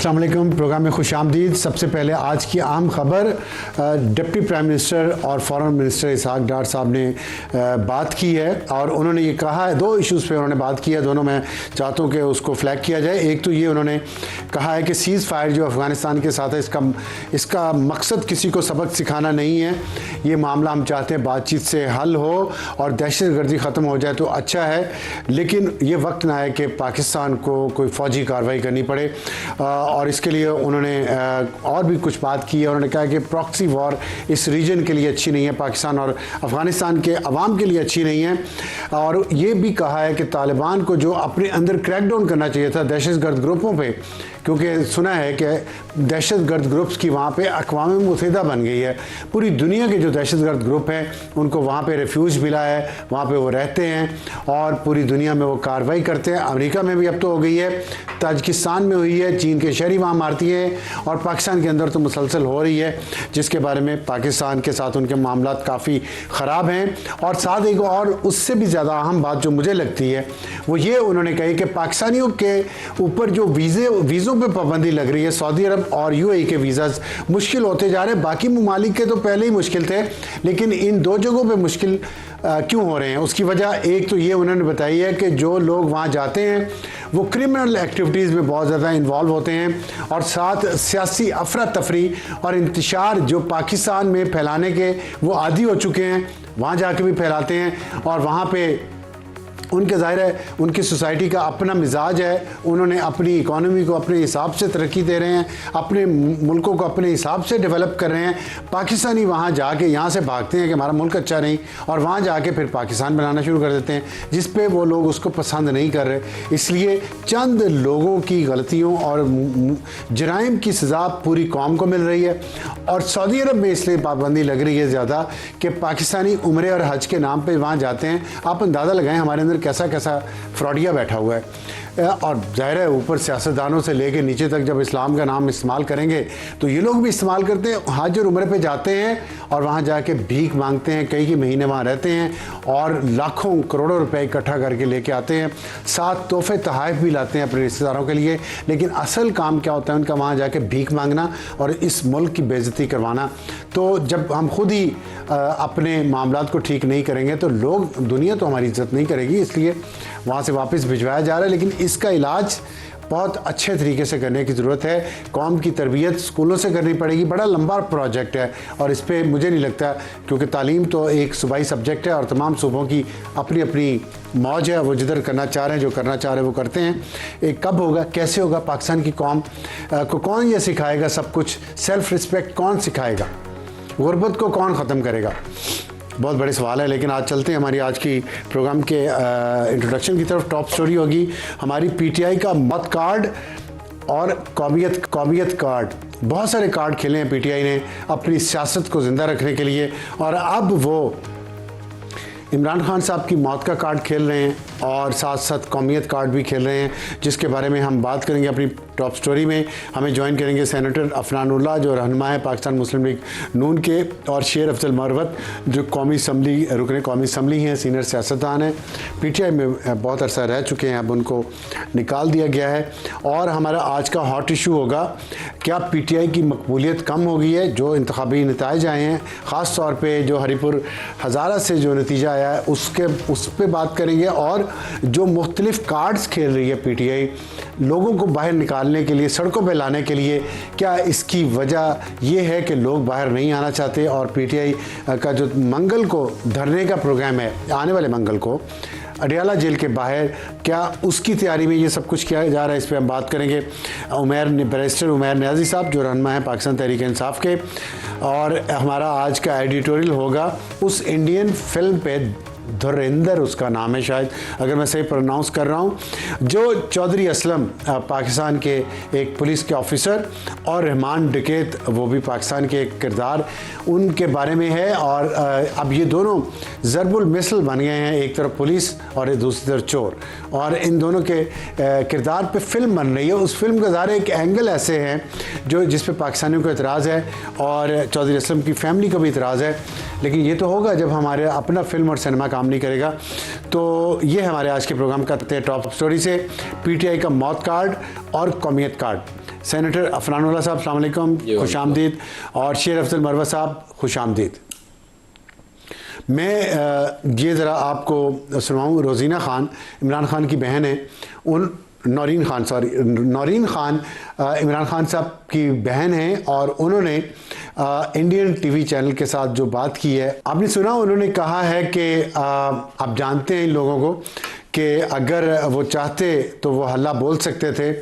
अस्सलाम वालेकुम। प्रोग्राम में खुशामदीद। सबसे पहले आज की अहम खबर, डिप्टी प्राइम मिनिस्टर और फॉरेन मिनिस्टर इसहाक डार साहब ने बात की है और उन्होंने ये कहा है, दो इश्यूज़ पे उन्होंने बात की है, दोनों मैं चाहता हूँ कि उसको फ्लैग किया जाए। एक तो ये उन्होंने कहा है कि सीज़ फायर जो अफ़गानिस्तान के साथ है इसका मकसद किसी को सबक सिखाना नहीं है। ये मामला हम चाहते हैं बातचीत से हल हो और दहशतगर्दी ख़त्म हो जाए तो अच्छा है, लेकिन ये वक्त ना आए कि पाकिस्तान को कोई फ़ौजी कार्रवाई करनी पड़े। और इसके लिए उन्होंने और भी कुछ बात की है। उन्होंने कहा कि प्रॉक्सी वॉर इस रीजन के लिए अच्छी नहीं है, पाकिस्तान और अफ़गानिस्तान के अवाम के लिए अच्छी नहीं है। और ये भी कहा है कि तालिबान को जो अपने अंदर क्रैकडाउन करना चाहिए था दहशतगर्द ग्रुपों पे, क्योंकि सुना है कि दहशतगर्द ग्रुप्स की वहाँ पे अक़वाम मुत्तहिदा बन गई है। पूरी दुनिया के जो दहशतगर्द ग्रुप हैं उनको वहाँ पे रिफ्यूज मिला है, वहाँ पे वो रहते हैं और पूरी दुनिया में वो कार्रवाई करते हैं। अमेरिका में भी अब तो हो गई है, ताजिकिस्तान में हुई है, चीन के शहरी वहाँ मारती हैं और पाकिस्तान के अंदर तो मुसलसल हो रही है, जिसके बारे में पाकिस्तान के साथ उनके मामलात काफ़ी ख़राब हैं। और साथ एक और उससे भी ज़्यादा अहम बात जो मुझे लगती है वो ये उन्होंने कही कि पाकिस्तानियों के ऊपर जो वीज़ों पे पाबंदी लग रही है, सऊदी अरब और यूएई के वीज़ाज मुश्किल होते जा रहे हैं। बाकी ममालिक के तो पहले ही मुश्किल थे, लेकिन इन दो जगहों पे मुश्किल क्यों हो रहे हैं? उसकी वजह एक तो ये उन्होंने बताई है कि जो लोग वहाँ जाते हैं वो क्रिमिनल एक्टिविटीज़ में बहुत ज़्यादा इन्वॉल्व होते हैं और साथ सियासी अफरा तफरी और इंतशार जो पाकिस्तान में फैलाने के वो आदी हो चुके हैं, वहाँ जाके भी फैलाते हैं। और वहाँ पे उनके ज़ाहिर है उनकी सोसाइटी का अपना मिजाज है, उन्होंने अपनी इकॉनमी को अपने हिसाब से तरक्की दे रहे हैं, अपने मुल्कों को अपने हिसाब से डेवलप कर रहे हैं। पाकिस्तानी वहाँ जाके यहाँ से भागते हैं कि हमारा मुल्क अच्छा नहीं, और वहाँ जाके फिर पाकिस्तान बनाना शुरू कर देते हैं, जिस पे वो लोग उसको पसंद नहीं कर रहे। इसलिए चंद लोगों की गलतियों और जराइम की सज़ा पूरी कौम को मिल रही है। और सऊदी अरब में इसलिए पाबंदी लग रही है ज़्यादा कि पाकिस्तानी उम्रे और हज के नाम पर वहाँ जाते हैं। आप अंदाज़ा लगाएं हमारे अंदर कैसा कैसा फ्रॉडिया बैठा हुआ है। और जाहिर है ऊपर सियासतदानों से लेके नीचे तक जब इस्लाम का नाम इस्तेमाल करेंगे तो ये लोग भी इस्तेमाल करते हैं। हज और उम्रे पे जाते हैं और वहाँ जाके भीख मांगते हैं, कई महीने वहाँ रहते हैं और लाखों करोड़ों रुपए इकट्ठा करके लेके आते हैं, साथ तोहफे तोहफ़ भी लाते हैं अपने रिश्तेदारों के लिए। लेकिन असल काम क्या होता है उनका? वहाँ जाके भीख मांगना और इस मुल्क की बेइज्जती करवाना। तो जब हम खुद ही अपने मामलात को ठीक नहीं करेंगे तो लोग, दुनिया तो हमारी इज्जत नहीं करेगी। इसलिए वहाँ से वापस भिजवाया जा रहा है, लेकिन इसका इलाज बहुत अच्छे तरीके से करने की ज़रूरत है। कौम की तरबियत स्कूलों से करनी पड़ेगी। बड़ा लंबा प्रोजेक्ट है और इस पर मुझे नहीं लगता, क्योंकि तालीम तो एक सूबाई सब्जेक्ट है और तमाम सूबों की अपनी अपनी मौज है, वो जिधर करना चाह रहे हैं, जो करना चाह रहे हैं वो करते हैं। एक कब होगा, कैसे होगा, पाकिस्तान की कौम को कौन ये सिखाएगा सब कुछ? सेल्फ़ रिस्पेक्ट कौन सिखाएगा? गुर्बत को कौन ख़त्म करेगा? बहुत बड़े सवाल है। लेकिन आज चलते हैं हमारी आज की प्रोग्राम के इंट्रोडक्शन की तरफ। टॉप स्टोरी होगी हमारी पीटीआई का मत कार्ड और कौमियत कार्ड। बहुत सारे कार्ड खेले हैं पीटीआई ने अपनी सियासत को ज़िंदा रखने के लिए, और अब वो इमरान खान साहब की मौत का कार्ड खेल रहे हैं और साथ साथ कौमियत कार्ड भी खेल रहे हैं, जिसके बारे में हम बात करेंगे अपनी टॉप स्टोरी में। हमें ज्वाइन करेंगे सेनेटर अफनानुल्लाह जो रहनुमा है पाकिस्तान मुस्लिम लीग नून के, और शेर अफजल मरवत जो रुकने कौमी असम्बली हैं, सीनियर सियासतदान हैं, पीटीआई में बहुत अरसा रह चुके हैं, अब उनको निकाल दिया गया है। और हमारा आज का हॉट इशू होगा, क्या पीटीआई की मकबूलियत कम हो गई है? जो इंतखाबी नताइज आए हैं, ख़ास तौर पर जो हरीपुर हज़ारा से जो नतीजा आया है उस पर बात करेंगे। और जो मुख्तलिफ कार्ड्स खेल रही है पीटीआई लोगों को बाहर निकालने के लिए, सड़कों पे लाने के लिए, क्या इसकी वजह यह है कि लोग बाहर नहीं आना चाहते? और पीटीआई का जो मंगल को धरने का प्रोग्राम है, आने वाले मंगल को अडियाला जेल के बाहर, क्या उसकी तैयारी में ये सब कुछ किया जा रहा है? इस पर हम बात करेंगे बैरिस्टर उमैर नियाज़ी साहब जो रहनुमा है पाकिस्तान तहरीक इंसाफ के। और हमारा आज का एडिटोरियल होगा उस इंडियन फिल्म पे, धुरंधर उसका नाम है शायद, अगर मैं सही प्रोनाउंस कर रहा हूँ, जो चौधरी असलम पाकिस्तान के एक पुलिस के ऑफिसर और रहमान डकैत वो भी पाकिस्तान के एक किरदार, उनके बारे में है। और अब ये दोनों ज़रबुल मिसल बन गए हैं, एक तरफ पुलिस और दूसरी तरफ चोर, और इन दोनों के किरदार पे फिल्म बन रही है। उस फिल्म का ज़ाहिर एक एंगल ऐसे हैं जिस पे पाकिस्तानियों को एतराज़ है और चौधरी असलम की फैमिली को भी एतराज़ है। लेकिन ये तो होगा जब हमारे अपना फिल्म और सिनेमा काम नहीं करेगा। तो ये हमारे आज के प्रोग्राम का टॉप स्टोरी से पीटीआई का मौत कार्ड और कौमियत कार्ड। सेनेटर अफनानुल्लाह साहब अस्सलाम वालेकुम, खुश आमदीद। और शेर अफजल मरवा साहब खुश आमदीद। मैं ये ज़रा आपको सुनाऊँ, रोज़ीना ख़ान इमरान ख़ान की बहन है, नौरीन ख़ान इमरान ख़ान साहब की बहन हैं और उन्होंने इंडियन टीवी चैनल के साथ जो बात की है आपने सुना। उन्होंने कहा है कि आप जानते हैं इन लोगों को कि अगर वो चाहते तो वो हल्ला बोल सकते थे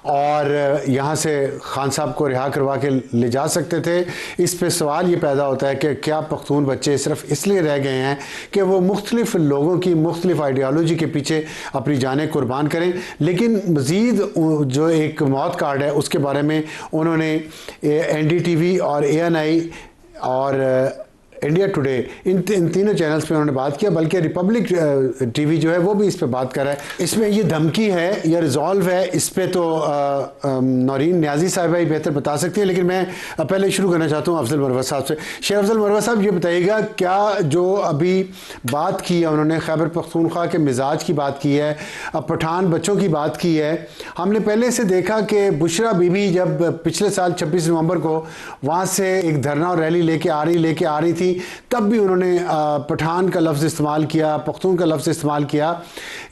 और यहाँ से खान साहब को रिहा करवा के ले जा सकते थे। इस पे सवाल ये पैदा होता है कि क्या पख्तून बच्चे सिर्फ इसलिए रह गए हैं कि वो मुख्तलिफ लोगों की मुख्तलिफ आइडियालॉजी के पीछे अपनी जानें कुर्बान करें। लेकिन मज़ीद जो एक मौत कार्ड है उसके बारे में उन्होंने NDTV और ANI और इंडिया टुडे इन तीनों चैनल्स पे उन्होंने बात किया, बल्कि रिपब्लिक TV जो है वो भी इस पे बात कर रहा है। इसमें ये धमकी है या रिजॉल्व है, इस पे तो नौरीन नियाज़ी साहिबा ही बेहतर बता सकती है। लेकिन मैं पहले शुरू करना चाहता हूँ अफजल मरवा साहब से। शेर अफजल मरवा साहब, ये बताइएगा क्या जो अभी बात की है उन्होंने खैबर पख्तूनख्वा के मिजाज की बात की है, पठान बच्चों की बात की है। हमने पहले से देखा कि बुशरा बीबी जब पिछले साल 26 नवंबर को वहाँ से एक धरना और रैली लेके आ रही थी, तब भी उन्होंने पठान का लफ्ज़ इस्तेमाल किया, पख्तून का लफ्ज़ इस्तेमाल किया।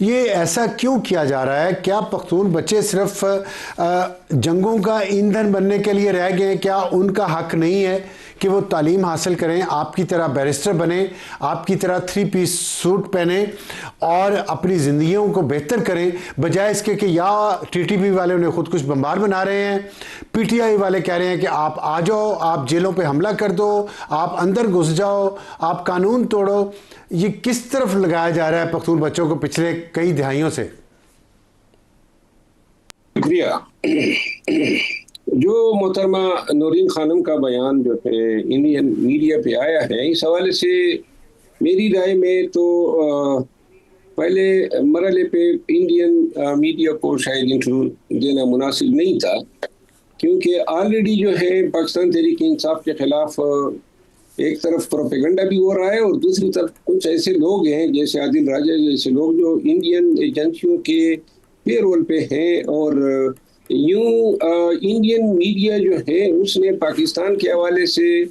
ये ऐसा क्यों किया जा रहा है? क्या पख्तून बच्चे सिर्फ जंगों का ईंधन बनने के लिए रह गए? क्या उनका हक नहीं है कि वो तालीम हासिल करें, आपकी तरह बैरिस्टर बने, आपकी तरह 3 पीस सूट पहने और अपनी ज़िंदगियों को बेहतर करें, बजाय इसके कि या TTP वाले उन्हें खुद कुछ बम्बार बना रहे हैं, PTI वाले कह रहे हैं कि आप आ जाओ, आप जेलों पे हमला कर दो, आप अंदर घुस जाओ, आप कानून तोड़ो। ये किस तरफ लगाया जा रहा है पख्तून बच्चों को पिछले कई दहाइयों से? शुक्रिया। जो मोहतरमा नौरीन खानम का बयान जो है इंडियन मीडिया पे आया है, इस हवाले से मेरी राय में तो पहले मरहले पे इंडियन मीडिया को शायद इंटरव्यू देना मुनासिब नहीं था, क्योंकि ऑलरेडी जो है पाकिस्तान तहरीक इंसाफ के खिलाफ एक तरफ प्रोपेगेंडा भी हो रहा है और दूसरी तरफ कुछ ऐसे लोग हैं जैसे आदिल राजा जैसे लोग जो इंडियन एजेंसियों के पेरोल पे हैं। और यूं इंडियन मीडिया जो है उसने पाकिस्तान के हवाले से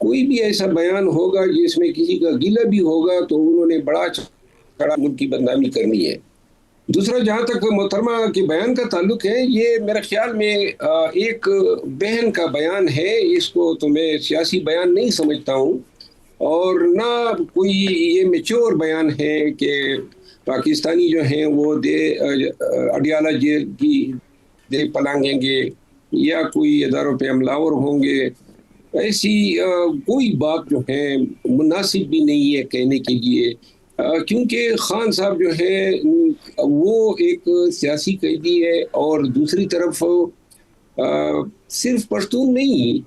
कोई भी ऐसा बयान होगा जिसमें किसी का गिला भी होगा तो उन्होंने बड़ा चढ़ा मुल्क की बदनामी करनी है। दूसरा, जहाँ तक मोहतरमा के बयान का ताल्लुक है, ये मेरे ख्याल में एक बहन का बयान है। इसको तो मैं सियासी बयान नहीं समझता हूँ और ना कोई ये मैच्योर बयान है कि पाकिस्तानी जो हैं वो अडियाला जेल की दे पलांगेंगे या कोई इदारों पे हमलावर होंगे। ऐसी कोई बात जो है मुनासिब भी नहीं है कहने के लिए, क्योंकि खान साहब जो है वो एक सियासी कैदी है और दूसरी तरफ सिर्फ पश्तून नहीं,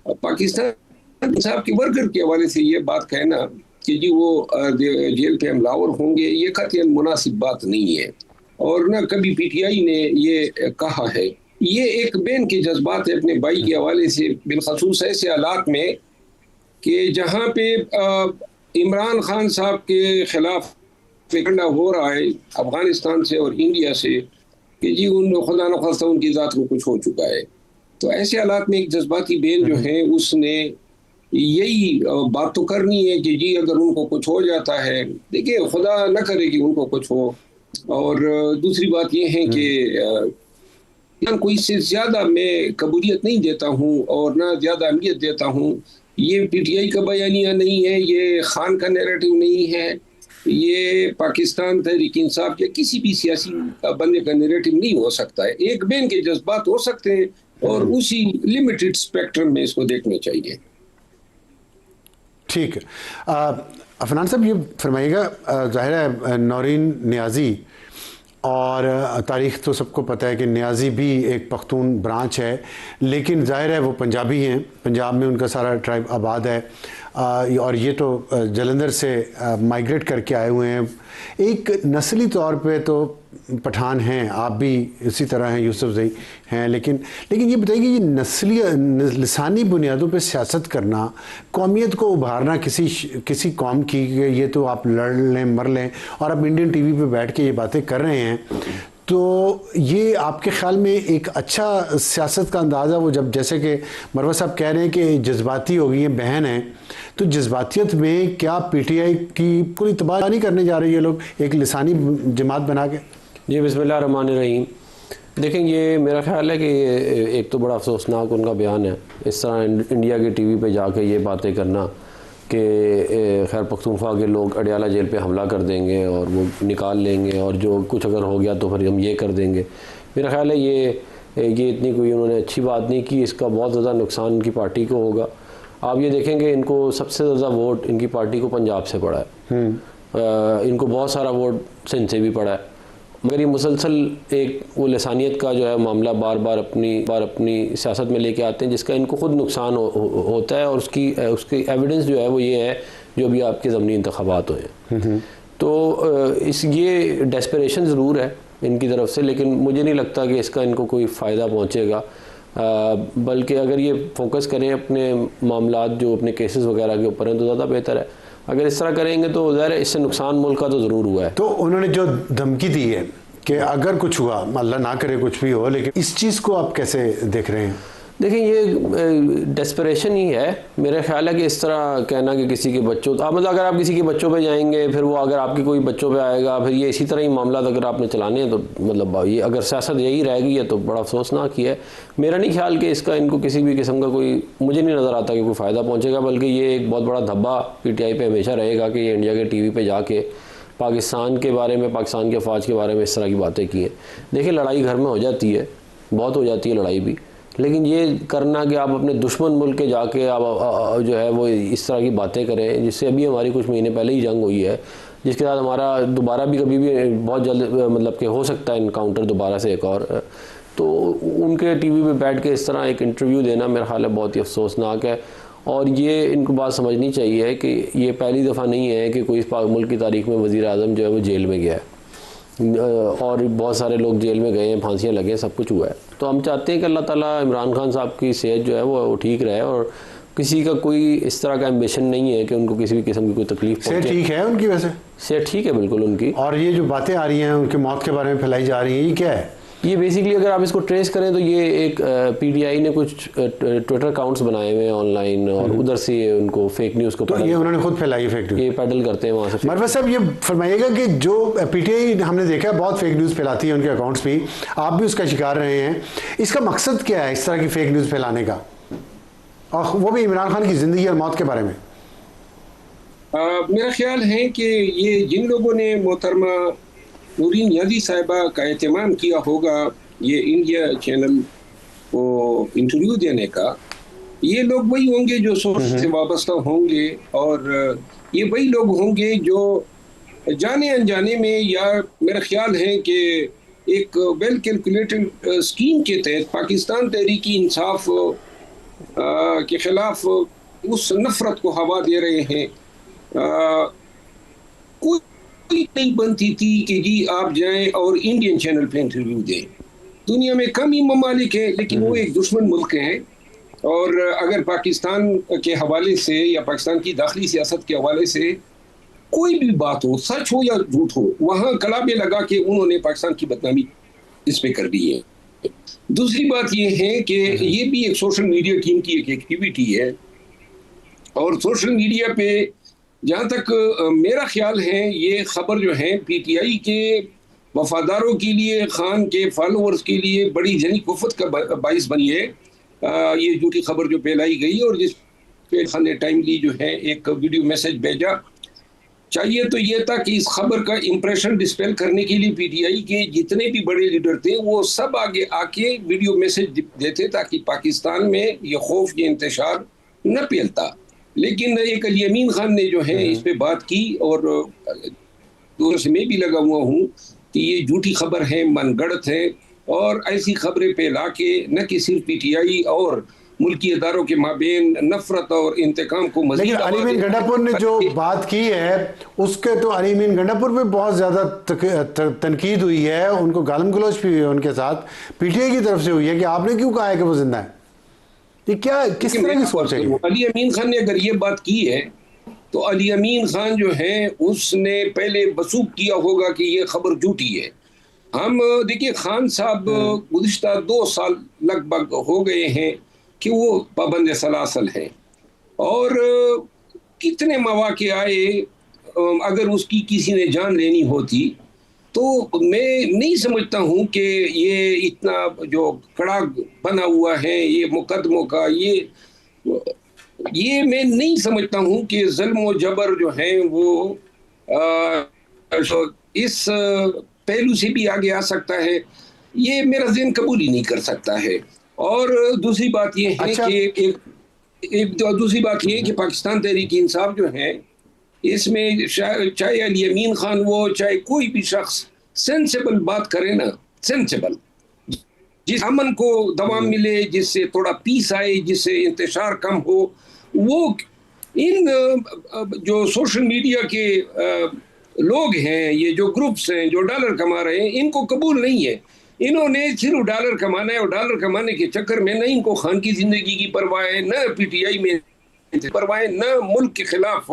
पाकिस्तान साहब के वर्कर के हवाले से ये बात कहना कि जी वो जेल पे हमलावर होंगे, ये कतई मुनासिब बात नहीं है और ना कभी PTI ने ये कहा है। ये एक बहन के जज्बात है अपने भाई के हवाले से, बिलखसूस ऐसे हालात में कि जहाँ पे इमरान खान साहब के खिलाफ प्रोपेगेंडा हो रहा है अफगानिस्तान से और इंडिया से कि जी खुदा न खास्ता उनकी ज़ात को कुछ हो चुका है। तो ऐसे हालात में एक जज्बाती बहन जो है उसने यही बात तो करनी है कि जी अगर उनको कुछ हो जाता है, देखिए खुदा न करे कि उनको कुछ हो। और दूसरी बात यह है कि कोई से ज़्यादा मैं कबूलियत नहीं देता हूँ और ना ज़्यादा अहमियत देता हूँ। ये PTI का बयानिया नहीं है, ये खान का नैरेटिव नहीं है, ये पाकिस्तान तहरीक इंसाफ या किसी भी सियासी बंदे का नैरेटिव नहीं हो सकता है। एक बहन के जज्बात हो सकते हैं और उसी लिमिटेड स्पेक्ट्रम में इसको देखना चाहिए। ठीक है। अफनान साहब, ये फरमाइएगा, ज़ाहिर है नौरीन नियाज़ी और तारीख़ तो सबको पता है कि नियाज़ी भी एक पख्तून ब्रांच है, लेकिन ज़ाहिर है वो पंजाबी हैं, पंजाब में उनका सारा ट्राइब आबाद है और ये तो जलंधर से माइग्रेट करके आए हुए हैं। एक नस्ली तौर पे तो पठान हैं, आप भी इसी तरह हैं, यूसुफ जई हैं, लेकिन ये बताइए कि ये नस्ली लिसानी बुनियादों पे सियासत करना, कौमियत को उभारना किसी कौम की, ये तो आप लड़ लें मर लें और आप इंडियन TV पे बैठ के ये बातें कर रहे हैं, तो ये आपके ख्याल में एक अच्छा सियासत का अंदाज़ा वो जब जैसे कि मरवा साहब कह रहे हैं कि जज्बाती हो गई है, बहन है, तो जज्बातियत में क्या पीटीआई की पूरी तबाह नहीं करने जा रही है लोग एक लिसानी जमात बना के? जी बिस्मिल्लाह रहमान रहीम। देखें, ये मेरा ख्याल है कि एक तो बड़ा अफसोसनाक उनका बयान है, इस तरह इंडिया के टीवी पे जाके ये बातें करना कि खैर पख्तूनख्वा के लोग अडयाला जेल पे हमला कर देंगे और वो निकाल लेंगे और जो कुछ अगर हो गया तो फिर हम ये कर देंगे। मेरा ख्याल है ये इतनी कोई उन्होंने अच्छी बात नहीं की, इसका बहुत ज़्यादा नुकसान इनकी पार्टी को होगा। आप ये देखेंगे इनको सबसे ज़्यादा वोट इनकी पार्टी को पंजाब से पड़ा है, इनको बहुत सारा वोट सिंध से भी पड़ा है, मगर ये मुसलसल एक वो लसानियत का जो है मामला बार बार अपनी सियासत में लेके आते हैं, जिसका इनको खुद नुकसान होता है। और उसकी एविडेंस जो है वो ये है जो भी आपके ज़मनी इंतखाबात हुए। तो ये डेस्परेशन ज़रूर है इनकी तरफ से, लेकिन मुझे नहीं लगता कि इसका इनको कोई फ़ायदा पहुँचेगा। बल्कि अगर ये फोकस करें अपने मामलात जो अपने केसेस वगैरह के ऊपर हैं तो ज़्यादा बेहतर है। अगर इस तरह करेंगे तो ज़ाहिर है इससे नुकसान मुल्क का तो ज़रूर हुआ है। तो उन्होंने जो धमकी दी है कि अगर कुछ हुआ, अल्लाह ना करे कुछ भी हो, लेकिन इस चीज़ को आप कैसे देख रहे हैं? देखिए, ये डेस्परेशन ही है। मेरा ख्याल है कि इस तरह कहना कि किसी के बच्चों मतलब अगर आप किसी के बच्चों पे जाएंगे, फिर वो अगर आपके कोई बच्चों पे आएगा, फिर ये इसी तरह ही मामला अगर आपने चलाने हैं तो मतलब ये अगर सियासत यही रह गई है तो बड़ा अफसोसनाक ही है। मेरा नहीं ख्याल कि इसका इनको किसी भी किस्म का कोई, मुझे नहीं नज़र आता कि कोई फ़ायदा पहुँचेगा, बल्कि ये एक बहुत बड़ा धब्बा पीटीआई पे हमेशा रहेगा कि ये इंडिया के टीवी पे जाके पाकिस्तान के बारे में, पाकिस्तान के अफवाज के बारे में इस तरह की बातें की हैं। देखिए, लड़ाई घर में हो जाती है, बहुत हो जाती है लड़ाई भी, लेकिन ये करना कि आप अपने दुश्मन मुल्क के जाके आप जो है वो इस तरह की बातें करें, जिससे अभी हमारी कुछ महीने पहले ही जंग हुई है, जिसके साथ हमारा दोबारा भी कभी भी बहुत जल्द मतलब कि हो सकता है इनकाउंटर दोबारा से एक और, तो उनके टीवी पे बैठ के इस तरह एक इंटरव्यू देना मेरा ख्याल है बहुत ही अफसोसनाक है। और ये इनको बात समझनी चाहिए कि ये पहली दफ़ा नहीं है कि कोई इस मुल्क की तारीख में वज़ीर आज़म जो है वो जेल में गया है, और बहुत सारे लोग जेल में गए हैं, फांसियाँ लगे हैं, सब कुछ हुआ है। तो हम चाहते हैं कि अल्लाह ताला इमरान खान साहब की सेहत जो है वो ठीक रहे, और किसी का कोई इस तरह का एम्बिशन नहीं है कि उनको किसी भी किस्म की कोई तकलीफ सेहत ठीक है उनकी? वैसे सेहत ठीक है बिल्कुल उनकी। और ये जो बातें आ रही हैं उनकी मौत के बारे में फैलाई जा रही हैं, ये क्या है? ये बेसिकली अगर आप इसको ट्रेस करें तो ये एक पीटीआई ने कुछ ट्विटर अकाउंट्स बनाए हुए हैं ऑनलाइन, और उधर से उनको फेक न्यूज़ को तो ये उन्होंने खुद फैलाई है फेक न्यूज़, ये पैडल करते हैं वहाँ से। मरवा साहब ये फरमाइएगा कि जो पीटीआई हमने देखा है बहुत फेक न्यूज़ फैलाती है, उनके अकाउंट्स भी, आप भी उसका शिकार रहे हैं, इसका मकसद क्या है इस तरह की फेक न्यूज़ फैलाने का, और वो भी इमरान खान की ज़िंदगी और मौत के बारे में? मेरा ख्याल है कि ये जिन लोगों ने मोहतरमा नूरीन यादी साहिबा का एहतमाम किया होगा ये इंडिया चैनल को इंटरव्यू देने का, ये लोग वही होंगे जो सोच से वाबस्ता होंगे, और ये वही लोग होंगे जो जाने अनजाने में, या मेरा ख्याल है कि एक वेल कैलकुलेटेड स्कीम के तहत पाकिस्तान तहरीकी इंसाफ के खिलाफ उस नफरत को हवा दे रहे हैं। कोई नहीं बनती थी कि जी आप जाएं और इंडियन चैनल पे इंटरव्यू दें। दुनिया में कम ही ममालिक हैं, लेकिन वो एक दुश्मन मुल्क हैं, और अगर पाकिस्तान के हवाले से या पाकिस्तान की दाखिली सियासत के हवाले से कोई भी बात हो, सच हो या झूठ हो, वहाँ कलाबे लगा के उन्होंने पाकिस्तान की बदनामी इस पे कर दी है। दूसरी बात ये है कि ये भी एक सोशल मीडिया टीम की एक एक्टिविटी है, और सोशल मीडिया पे जहाँ तक मेरा ख्याल है ये खबर जो है पीटीआई के वफादारों के लिए, खान के फॉलोअर्स के लिए बड़ी जनी कुफत का बाइस बनी है। ये झूठी खबर जो फैलाई गई और जिस पे खान ने टाइमली जो है एक वीडियो मैसेज भेजा, चाहिए तो ये था कि इस खबर का इंप्रेशन डिस्पेल करने के लिए पीटीआई के जितने भी बड़े लीडर थे वो सब आगे आके वीडियो मैसेज देते ताकि पाकिस्तान में ये खौफ, ये इंतशार न फैलता। लेकिन एक अली अमीन खान ने जो है इस पे बात की, और दूर से मैं भी लगा हुआ हूँ कि ये झूठी खबर है, मनगढ़ंत है, और ऐसी खबरें फैला के न कि सिर्फ पीटीआई और मुल्की अदारों के माबेन नफरत और इंतकाम को मज़ीद। लेकिन अली अमीन गंडापुर ने जो बात की है उसके तो अली अमीन गंडापुर पे बहुत ज़्यादा तनकीद हुई है, उनको गालम गलोच भी हुई है उनके साथ, पीटीआई की तरफ से हुई है कि आपने क्यों कहा है कि वो जिंदा है। ये क्या, किस तरह की सोच है? अली अमीन खान ने अगर ये बात की है तो अली अमीन खान जो है उसने पहले वसूख किया होगा कि ये खबर झूठी है, हम देखिए खान साहब गुज़िश्ता 2 साल लगभग हो गए हैं कि वो पाबंद सलासल हैं, और कितने मौके आए, अगर उसकी किसी ने जान लेनी होती तो मैं नहीं समझता हूँ कि ये इतना जो कड़ा बना हुआ है ये मुकदमों का, ये मैं नहीं समझता हूँ कि जुल्म और जबर जो है वो इस पहलू से भी आगे आ सकता है। ये मेरा ज़हन कबूल ही नहीं कर सकता है। और दूसरी बात ये है अच्छा। कि दूसरी बात ये है कि पाकिस्तान तहरीक इंसाफ जो है, इसमें चाहे अली अमीन खान वो, चाहे कोई भी शख्स सेंसेबल बात करे ना, सेंसेबल, जिस अमन को दवाम मिले, जिससे थोड़ा पीस आए, जिससे इंतशार कम हो, वो इन जो सोशल मीडिया के लोग हैं, ये जो ग्रुप्स हैं जो डॉलर कमा रहे हैं, इनको कबूल नहीं है। इन्होंने सिर्फ डॉलर कमाना है, और डॉलर कमाने के चक्कर में न इनको खान की जिंदगी की परवाह है, न पीटीआई में परवाह है, न मुल्क के खिलाफ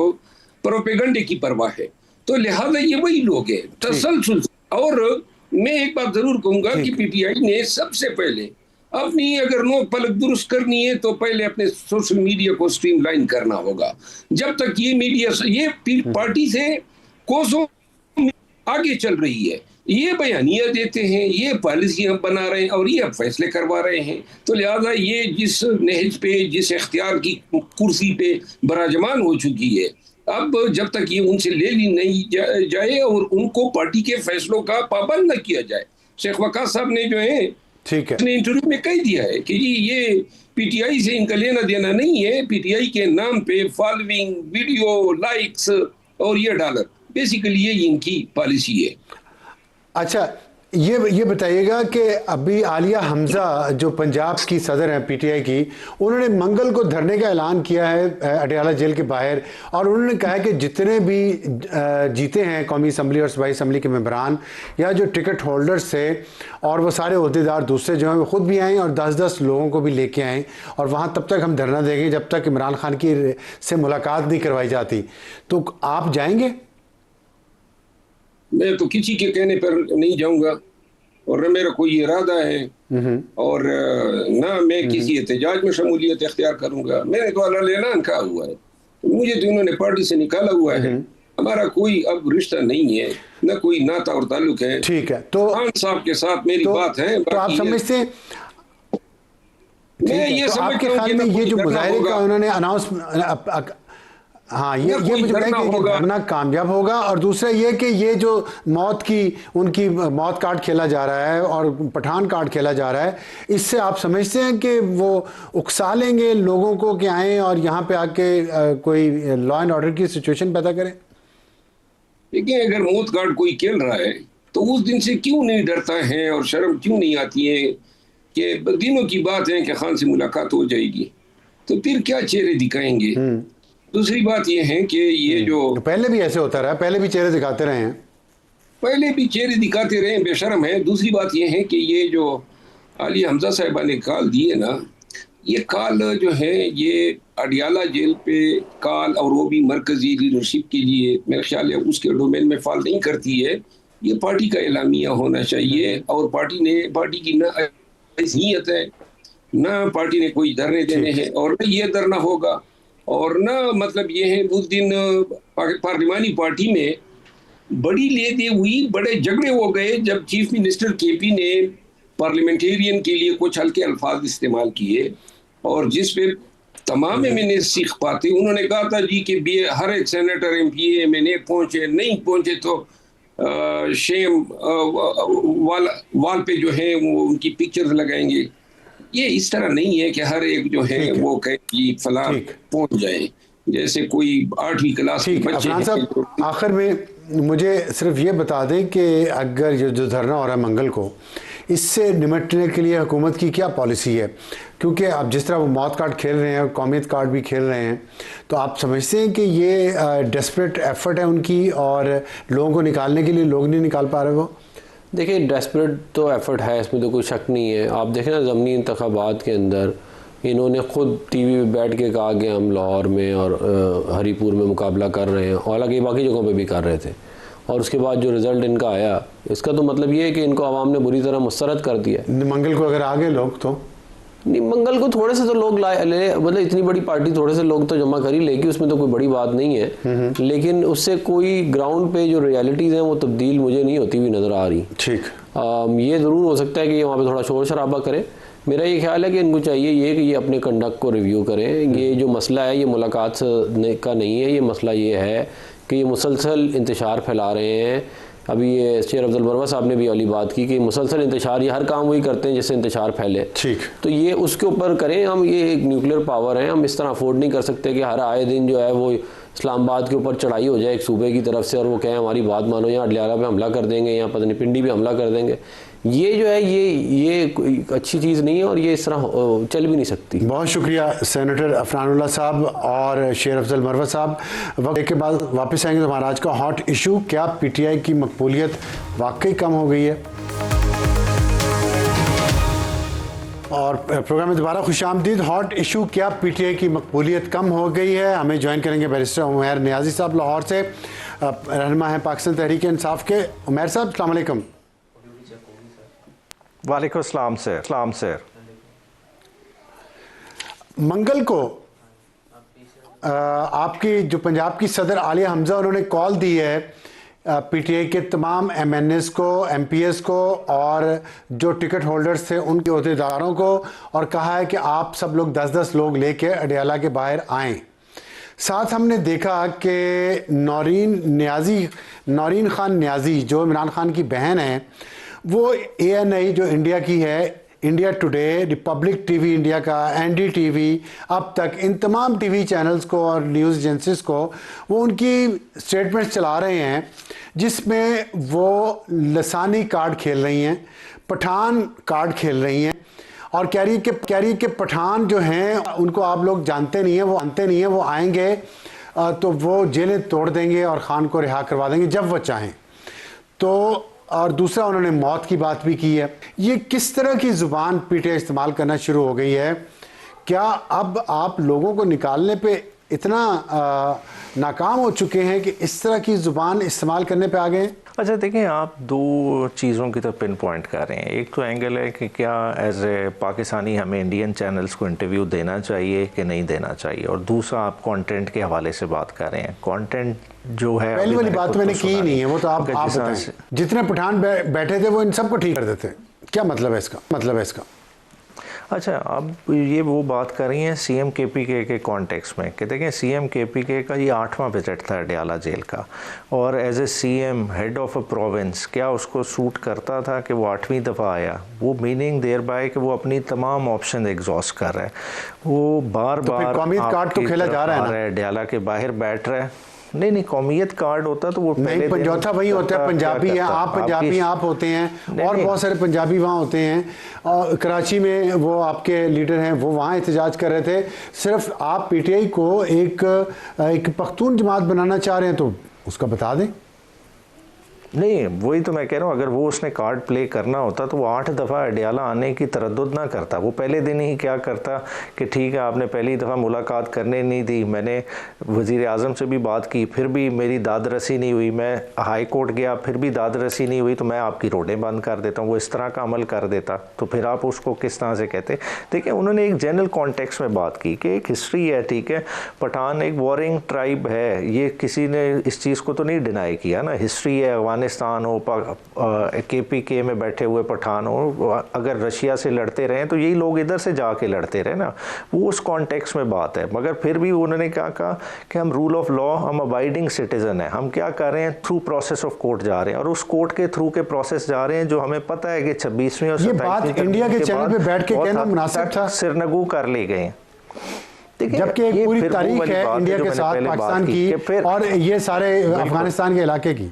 प्रोपेगंडे की परवाह है। तो लिहाजा ये वही लोग हैं तसलसल। और मैं एक बात जरूर कहूंगा कि पीटीआई ने सबसे पहले अपनी अगर नोक पलक दुरुस्त करनी है तो पहले अपने सोशल मीडिया को स्ट्रीमलाइन करना होगा। जब तक ये मीडिया ये पार्टी से कोसों आगे चल रही है, ये बयानियां देते हैं, ये पॉलिसियां बना रहे हैं और ये अब फैसले करवा रहे हैं, तो लिहाजा ये जिस नहज पे, जिस इख्तियार की कुर्सी पे बराजमान हो चुकी है, अब जब तक ये उनसे ले ली नहीं जाए और उनको पार्टी के फैसलों का पाबंद न किया जाए। शेख वकास साहब ने जो है, ठीक है, उसने इंटरव्यू में कह दिया है कि जी ये पीटीआई से इनका लेना देना नहीं है, पीटीआई के नाम पे फॉलोइंग, वीडियो, लाइक्स और ये डॉलर, बेसिकली ये इनकी पॉलिसी है। अच्छा, ये बताइएगा कि अभी आलिया हमजा जो पंजाब की सदर हैं पीटीआई की, उन्होंने मंगल को धरने का ऐलान किया है अडयाला जेल के बाहर, और उन्होंने कहा है कि जितने भी जीते हैं कौमी असम्बली और सूबाई असम्बली के मेंबरान या जो टिकट होल्डर्स थे और वो सारे अहदेदार दूसरे जो हैं वो खुद भी आएँ और 10-10 लोगों को भी लेके आएँ, और वहाँ तब तक हम धरना देंगे जब तक इमरान खान की से मुलाकात नहीं करवाई जाती। तो आप जाएंगे? मैं तो किसी के कहने पर नहीं जाऊंगा, और न मेरा कोई इरादा है, और न मैं किसी एहतजाज में शमूलियत इख्तियार करूंगा। मैंने तो ऐलान कहा हुआ है, मुझे तो इन्होंने पार्टी से निकाला हुआ है, हमारा कोई अब रिश्ता नहीं है, न कोई नाता और ताल्लुक है। ठीक है, तो खान साहब के साथ मेरी बात है। तो आप समझते हैं, मैं ये तो आपके ख्याल में ये जो मुजाहरे का उन्होंने अनाउंस, हाँ, ये मुझे बताएं कि धरना कामयाब होगा, और दूसरा ये कि ये जो मौत की उनकी मौत कार्ड खेला जा रहा है और पठान कार्ड खेला जा रहा है, इससे आप समझते हैं कि वो उकसा लेंगे लोगों को कि आएँ और यहाँ पे आके कोई लॉ एंड ऑर्डर की सिचुएशन पैदा करें? देखिए, अगर मौत कार्ड कोई खेल रहा है तो उस दिन से क्यों नहीं डरता है और शर्म क्यों नहीं आती है कि दिनों की बात है कि खान से मुलाकात हो जाएगी, तो फिर क्या चेहरे दिखाएंगे। दूसरी बात यह है कि ये जो पहले भी ऐसे होता रहा, पहले भी चेहरे दिखाते रहे हैं, पहले भी चेहरे दिखाते रहे, बेशर्म है। दूसरी बात यह है कि ये जो आलिया हमजा साहिबा ने कॉल दिए ना, ये कॉल जो है ये अडयाला जेल पे कॉल, और वो भी मरकजी लीडरशिप के लिए, मेरा ख्याल है उसके डोमेन में फॉल नहीं करती है। ये पार्टी का एलामिया होना चाहिए, और पार्टी की ना हैसियत है, ना पार्टी ने कोई धरने देने हैं, और न ये धरना होगा, और ना मतलब ये है उस दिन पार्लिमानी पार्टी में बड़ी लेदे हुई, बड़े झगड़े हो गए जब चीफ मिनिस्टर केपी ने पार्लियामेंटेरियन के लिए कुछ हल्के अल्फाज इस्तेमाल किए, और जिस पे तमाम मैंने सीख पाते, उन्होंने कहा था जी कि हर एक सेनेटर MP MNA पहुंचे, नहीं पहुंचे तो शेम वाल पे जो है वो उनकी पिक्चर्स लगाएंगे। ये इस तरह नहीं है कि हर एक जो है वो कहे कि फलां पहुंच जाए, जैसे कोई 8वीं क्लास के बच्चे हैं। आखिर में मुझे सिर्फ ये बता दें कि अगर ये जो धरना हो रहा है मंगल को, इससे निपटने के लिए हुकूमत की क्या पॉलिसी है? क्योंकि अब जिस तरह वो मौत कार्ड खेल रहे हैं और कौमियत कार्ड भी खेल रहे हैं, तो आप समझते हैं कि ये डेस्परेट एफर्ट है उनकी और लोगों को निकालने के लिए लोग नहीं निकाल पा रहे? वो देखिए, डेस्परेट तो एफर्ट है, इसमें तो कोई शक नहीं है। आप देखें ना, ज़मीनी इंतखाबात के अंदर इन्होंने ख़ुद TV पे बैठ के कहा कि हम लाहौर में और हरीपुर में मुकाबला कर रहे हैं, हालांकि बाकी जगहों पे भी कर रहे थे, और उसके बाद जो रिज़ल्ट इनका आया, इसका तो मतलब ये है कि इनको आवाम ने बुरी तरह मुस्तरद कर दिया। मंगल को अगर आ गए लोग तो नहीं, मंगल को थोड़े से तो लोग मतलब इतनी बड़ी पार्टी थोड़े से लोग तो जमा कर ही लेगी, उसमें तो कोई बड़ी बात नहीं है, लेकिन उससे कोई ग्राउंड पे जो रियलिटीज़ हैं वो तब्दील मुझे नहीं होती हुई नज़र आ रही। ठीक, ये ज़रूर हो सकता है कि ये वहाँ पे थोड़ा शोर शराबा करें। मेरा ये ख्याल है कि इनको चाहिए ये कि ये अपने कंडक्ट को रिव्यू करें। ये जो मसला है ये मुलाकात का नहीं है, ये मसला ये है कि ये मुसलसल इंतशार फैला रहे हैं। अभी ये शेर अफजल मरवा साहब ने भी वाली बात की कि मुसलसल इंतशार, ये हर काम वही करते हैं जिससे इंतशार फैले। ठीक, तो ये उसके ऊपर करें। हम ये एक न्यूक्लियर पावर है, हम इस तरह अफोर्ड नहीं कर सकते कि हर आए दिन जो है वो इस्लामाबाद के ऊपर चढ़ाई हो जाए एक सूबे की तरफ से और वो कहें हमारी बात मानो, यहाँ अडलियाला पे हमला कर देंगे, यहाँ पता नहीं पिंडी पे हमला कर देंगे। ये जो है ये कोई अच्छी चीज़ नहीं है और ये इस तरह चल भी नहीं सकती। बहुत शुक्रिया सेनेटर अफनानुल्लाह साहब और शेर अफजल मरवा साहब। वक्त के बाद वापस आएंगे तो हमारा आज का हॉट इशू, क्या पीटीआई की मकबूलियत वाकई कम हो गई है? और प्रोग्राम में दोबारा खुशामदीद। हॉट इशू, क्या पीटीआई की मकबूलियत कम हो गई है? हमें ज्वाइन करेंगे बैरिस्टर उमैर नियाजी साहब लाहौर से, रहनुमा हैं पाकिस्तान तहरीक इंसाफ के। उमैर साहब अस्सलाम वालेकुम। वालेकुम अस्सलाम सर। मंगल को आपकी जो पंजाब की सदर आलिया हमजा, उन्होंने कॉल दी है पीटीआई के तमाम एमएनएस को, एमपीएस को और जो टिकट होल्डर्स थे उनके अहदेदारों को, और कहा है कि आप सब लोग 10-10 लोग लेके अडयाला के बाहर आएँ। साथ हमने देखा कि नौरीन खान न्याजी जो इमरान खान की बहन है, वो ANI जो इंडिया की है, India today, Republic TV India का, NDTV, अब तक इन तमाम टीवी चैनल्स को और न्यूज़ एजेंसीज को वो उनकी स्टेटमेंट्स चला रहे हैं जिसमें वो लसानी कार्ड खेल रही हैं, पठान कार्ड खेल रही हैं और कह रही के पठान जो हैं उनको आप लोग जानते नहीं हैं, वो आएंगे तो वो जेलें तोड़ देंगे और खान को रिहा करवा देंगे जब वो चाहें। तो और दूसरा उन्होंने मौत की बात भी की है। ये किस तरह की ज़ुबान पीटीआई इस्तेमाल करना शुरू हो गई है? क्या अब आप लोगों को निकालने पे इतना नाकाम हो चुके हैं कि इस तरह की ज़ुबान इस्तेमाल करने पे आ गए? अच्छा देखिए, आप दो चीज़ों की तरफ पिन पॉइंट कर रहे हैं। एक तो एंगल है कि क्या एज ए पाकिस्तानी हमें इंडियन चैनल्स को इंटरव्यू देना चाहिए कि नहीं देना चाहिए, और दूसरा आप कंटेंट के हवाले से बात कर रहे हैं। कंटेंट जो है, पहली वाली बात मैंने की ही नहीं है, वो तो आप बताएं। जितने पठान बैठे थे वो इन सबको ठीक कर देते। क्या मतलब है इसका? अच्छा, अब ये वो बात कर रही हैं CM KPK के कॉन्टेक्स्ट में कि देखें CM KPK का ये 8वां विजिट था अडयाला जेल का, और as a CM head of a province क्या उसको सूट करता था कि वो 8वीं दफ़ा आया? वो मीनिंग देयर बाय कि वो अपनी तमाम ऑप्शन एग्जॉस्ट कर रहा है। वो बार बार कौमियत कार्ड तो खेला जा रहा है, अडयाला के बाहर बैठ रहा है। नहीं, कौमियत कार्ड होता तो वो नहीं, पंजौथा वही होता है, पंजाबी है, आप पंजाबी आप होते हैं और बहुत सारे पंजाबी वहाँ होते हैं। और कराची में वो आपके लीडर हैं, वो वहाँ एहतजाज कर रहे थे। सिर्फ आप पीटीआई को एक पख्तून जमात बनाना चाह रहे हैं तो उसका बता दें। नहीं, वही तो मैं कह रहा हूँ, अगर वो उसने कार्ड प्ले करना होता तो वो 8 दफ़ा अडयाला आने की तरद्दुद ना करता। वो पहले दिन ही क्या करता कि ठीक है, आपने पहली दफ़ा मुलाकात करने नहीं दी, मैंने वज़ीर आज़म से भी बात की, फिर भी मेरी दादरसी नहीं हुई, मैं हाई कोर्ट गया, फिर भी दादरसी नहीं हुई, तो मैं आपकी रोडें बंद कर देता हूँ। वो इस तरह का अमल कर देता तो फिर आप उसको किस तरह से कहते? देखिए, उन्होंने एक जनरल कॉन्टेक्स्ट में बात की कि एक हिस्ट्री है, ठीक है, पठान एक वॉरिंग ट्राइब है, ये किसी ने इस चीज़ को तो नहीं डिनाई किया ना। हिस्ट्री है, अफगानिस्तान हो, KPK में बैठे हुए पठान हो, अगर रशिया से लड़ते रहे तो यही लोग इधर से जाके लड़ते रहे ना, वो उस कॉन्टेक्स्ट में बात है। मगर फिर भी उन्होंने क्या कहा कि हम रूल ऑफ लॉ, हम अबाइडिंग सिटीजन है, हम क्या कर रहे हैं, थ्रू प्रोसेस ऑफ कोर्ट जा रहे हैं, और उस कोर्ट के थ्रू के प्रोसेस जा रहे हैं जो हमें पता है कि 26वीं और 27वीं इंडिया के चैनल पे बैठ के कहना मुनासिब था, सिरनगू कर ले गए। जबकि एक पूरी तारीख है इंडिया के साथ पाकिस्तान की और ये सारे अफगानिस्तान के इलाके की।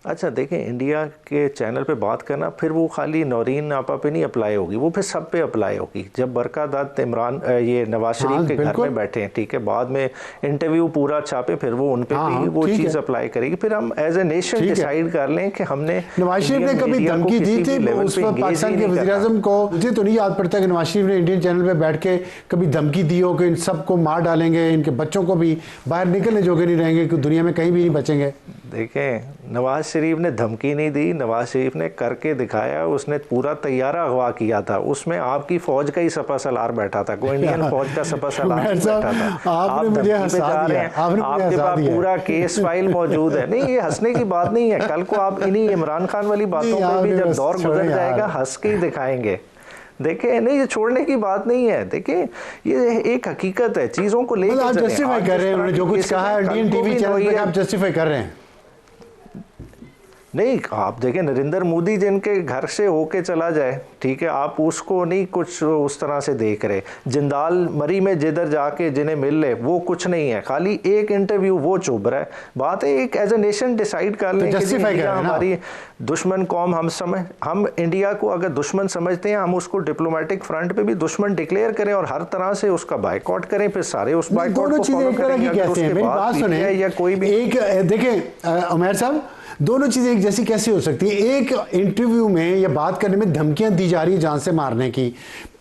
अच्छा देखें, इंडिया के चैनल पे बात करना फिर वो खाली नौरीन आपा पे नहीं अप्लाई होगी, वो फिर सब पे अप्लाई होगी। जब बरकत इमरान ये नवाज शरीफ के घर में बैठे हैं, ठीक है, बाद में इंटरव्यू पूरा छापे, फिर वो उन पे भी वो चीज़ अप्लाई करेगी। फिर हम एज ए नेशन डिसाइड कर लें कि हमने नवाज शरीफ ने कभी धमकी दी थी उस पर पाकिस्तान के वज़ीर-ए-आज़म को? मुझे तो नहीं याद पड़ता कि नवाज शरीफ ने इंडियन चैनल पे बैठ के कभी धमकी दी हो कि इन सबको मार डालेंगे, इनके बच्चों को भी बाहर निकलने जोगे नहीं रहेंगे, कि दुनिया में कहीं भी नहीं बचेंगे। देखें, नवाज शरीफ ने धमकी नहीं दी, नवाज शरीफ ने करके दिखाया। उसने पूरा तैयारा अगवा किया था, उसमें आपकी फौज का ही सपा सलार बैठा था, कोई इंडियन फौज का सपा सलार बैठा था। आपने मुझे हंसा दिया, आपके पास पूरा केस फाइल मौजूद है। नहीं, ये हंसने की बात नहीं है। कल को आप इन्हीं इमरान खान वाली बातों पर भी जब दौर गुजर जाएगा हंस के ही दिखाएंगे। देखें, नहीं, ये छोड़ने की बात नहीं है। देखें, ये एक हकीकत है, चीज़ों को लेकर आप जस्टिफाई कर रहे हैं, उन्होंने जो कुछ कहा है इंडियन टीवी चैनल पे आप जस्टिफाई कर रहे हैं। नहीं, आप देखें, नरेंद्र मोदी जिनके घर से होके चला जाए, ठीक है, आप उसको नहीं कुछ उस तरह से देख रहे। जिंदाल मरी में जिधर जाके जिन्हें मिल ले वो कुछ नहीं है, खाली एक इंटरव्यू वो चुभ रहा है। बात है एक एज ए नेशन डिसाइड कर लें कि इंडिया हमारी दुश्मन कौम, हम इंडिया को अगर दुश्मन समझते हैं, हम उसको डिप्लोमेटिक फ्रंट पे भी दुश्मन डिक्लेयर करें और हर तरह से उसका बायकॉट करें, फिर सारे उस बायकॉट को फॉलो करेंगे। मेरी बात सुने, या कोई भी एक देखें उमैर साहब, दोनों चीज़ें एक जैसी कैसी हो सकती है? एक इंटरव्यू में या बात करने में धमकियां दी जा रही है जान से मारने की,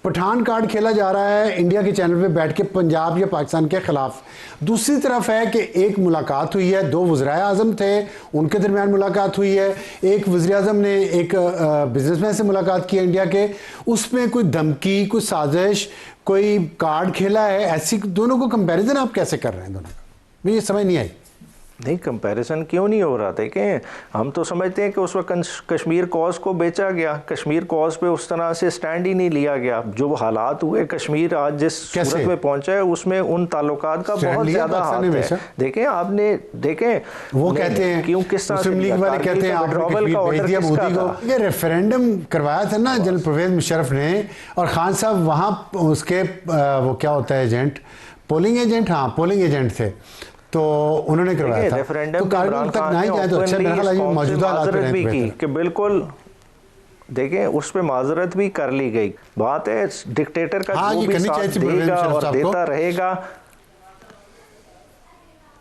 पठान कार्ड खेला जा रहा है इंडिया के चैनल पे बैठ के पंजाब या पाकिस्तान के खिलाफ। दूसरी तरफ है कि एक मुलाकात हुई है, दो वज़ीर आज़म थे, उनके दरमियान मुलाकात हुई है, एक वज़ीर आज़म ने एक बिजनेसमैन से मुलाकात की इंडिया के, उसमें कोई धमकी, कोई साजिश, कोई कार्ड खेला है, ऐसी दोनों को कंपैरिजन आप कैसे कर रहे हैं दोनों का? मुझे ये समझ नहीं आई। नहीं, कंपैरिजन क्यों नहीं हो रहा? देखें, हम तो समझते हैं कि उस वक्त कश्मीर कॉज को बेचा गया, कश्मीर कॉज पे उस तरह से स्टैंड ही नहीं लिया गया। जो हालात हुए, कश्मीर आज जिस सूरत में पहुंचा है उसमें उन ताल्लुकात का बहुत ज़्यादा हाथ है। देखें, आपने देखें वो कहते हैं क्यों, किस तरह मुस्लिम लीग वाले कहते हैं ये रेफरेंडम करवाया था ना जनरल परवेज मुशर्रफ ने, और खान साहब वहाँ उसके वो क्या होता है एजेंट, पोलिंग एजेंट, हाँ पोलिंग एजेंट थे, तो उन्होंने करवाया था। रेफरेंडम तो कारगिल तक नहीं जाए तो अच्छा, मेरा ख्याल है मौजूदा हालात भी की कि बिल्कुल, देखें, उस पे माजरत भी कर ली गई। बात है डिक्टेटर का जो भी साथ देगा और देता रहेगा।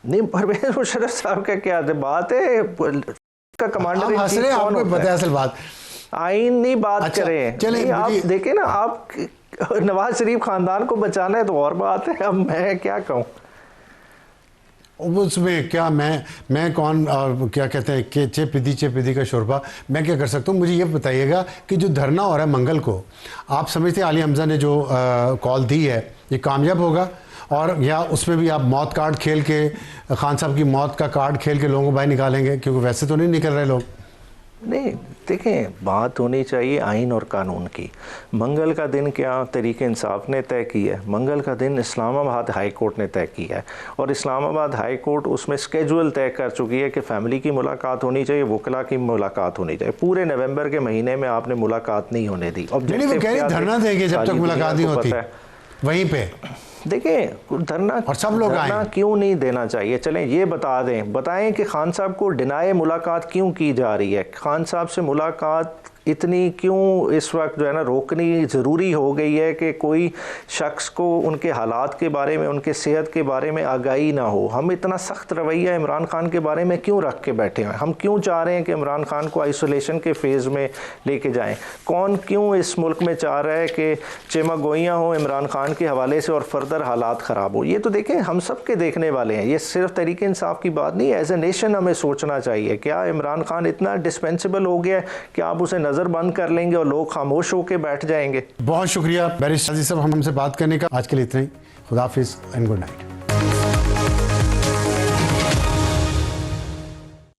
नहीं, परवेज मुशर्रफ साहब का क्या बात है, का कमांडर इन चीफ कौन होता है? असल बात आइन नहीं बात करें। चलिए, आप देखें ना, आप नवाज शरीफ खानदान को बचाना है तो और बात है, अब मैं क्या कहूँ उसमें क्या, मैं कौन, और क्या कहते हैं कि चे पिदी का शोरबा, मैं क्या कर सकता हूँ? मुझे ये बताइएगा कि जो धरना हो रहा है मंगल को, आप समझते हैं आली हमजा ने जो कॉल दी है ये कामयाब होगा? और या उसमें भी आप मौत कार्ड खेल के, खान साहब की मौत का कार्ड खेल के लोगों को बाहर निकालेंगे? क्योंकि वैसे तो नहीं निकल रहे लोग। नहीं, देखें, बात होनी चाहिए आइन और कानून की। मंगल का दिन क्या तहरीक इंसाफ ने तय किया है? मंगल का दिन इस्लामाबाद हाई कोर्ट ने तय किया है, और इस्लामाबाद हाई कोर्ट उसमें स्केड्यूल तय कर चुकी है कि फैमिली की मुलाकात होनी चाहिए, वकला की मुलाकात होनी चाहिए। पूरे नवंबर के महीने में आपने मुलाकात नहीं होने दी। धरना देंगे जब तक मुलाकात नहीं होती वहीं पे। देखिए, धरना और सब लोग धरना क्यों नहीं देना चाहिए? चलें ये बताएं कि खान साहब को डिनाई मुलाकात क्यों की जा रही है? खान साहब से मुलाकात इतनी क्यों इस वक्त जो है ना रोकनी ज़रूरी हो गई है कि कोई शख्स को उनके हालात के बारे में, उनके सेहत के बारे में आगाही ना हो? हम इतना सख्त रवैया इमरान खान के बारे में क्यों रख के बैठे हैं? हम क्यों चाह रहे हैं कि इमरान खान को आइसोलेशन के फेज़ में लेके जाएं? कौन क्यों इस मुल्क में चाह रहा है कि चेमागोइयाँ हों इमरान खान के हवाले से और फर्दर हालात ख़राब हो? ये तो देखें, हम सब के देखने वाले हैं, ये सिर्फ तहरीक इंसाफ की बात नहीं है। एज ए नेशन हमें सोचना चाहिए, क्या इमरान खान इतना डिस्पेंसिबल हो गया है कि आप उसे नज़र बंद कर लेंगे और लोग खामोश होकर बैठ जाएंगे? बहुत शुक्रिया बैरिस्टर साजिद साहब हमसे बात करने का। आज के लिए इतना ही। खुदा हाफिज़ एंड गुड नाइट।